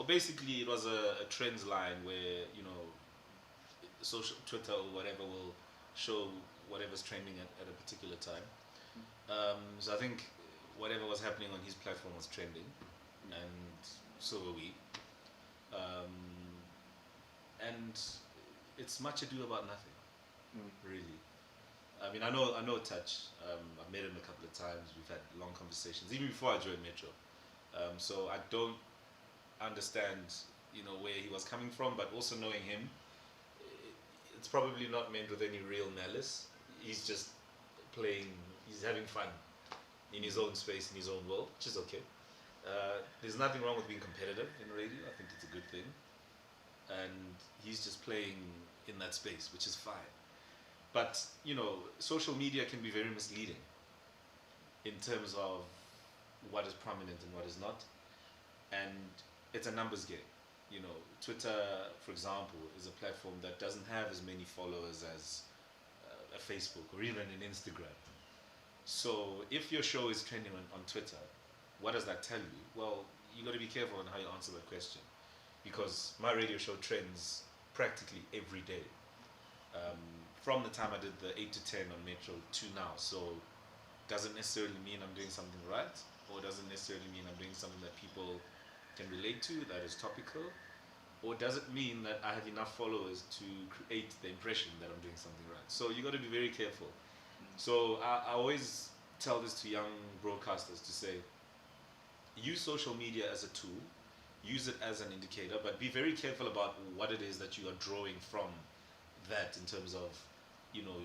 Well, basically, it was a trends line where social Twitter or whatever will show whatever's trending at a particular time. So I think whatever was happening on his platform was trending, and so were we. Um, and it's much ado about nothing, really. I mean, I know Touch. I've met him a couple of times. We've had long conversations, even before I joined Metro. So I don't understand, where he was coming from, but also knowing him, it's probably not meant with any real malice. He's just playing. He's having fun in his own space, in his own world, which is okay. There's nothing wrong with being competitive in radio. I think it's a good thing, and he's just playing in that space, which is fine. But social media can be very misleading in terms of what is prominent and what is not, and it's a numbers game. Twitter, for example, is a platform that doesn't have as many followers as a Facebook or even an Instagram. So if your show is trending on Twitter, what does that tell you? Well, you got to be careful on how you answer that question, because my radio show trends practically every day, um, from the time I did the 8 to 10 on Metro to now. So doesn't necessarily mean I'm doing something right, or doesn't necessarily mean I'm doing something that people can relate to, that is topical, or does it mean that I have enough followers to create the impression that I'm doing something right? So you got to be very careful. So I always tell this to young broadcasters to say, use social media as a tool, use it as an indicator, but be very careful about what it is that you are drawing from that in terms of, you know,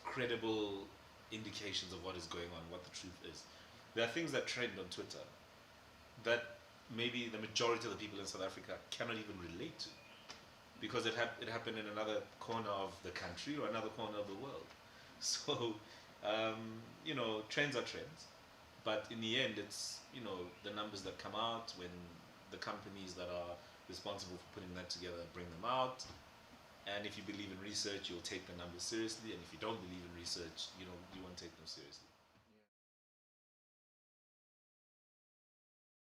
credible indications of what is going on, what the truth is. There are things that trend on Twitter that maybe the majority of the people in South Africa cannot even relate to, because it happened in another corner of the country or another corner of the world. So, trends are trends, but in the end, it's the numbers that come out when the companies that are responsible for putting that together bring them out. And if you believe in research, you'll take the numbers seriously, and if you don't believe in research, you won't take them seriously.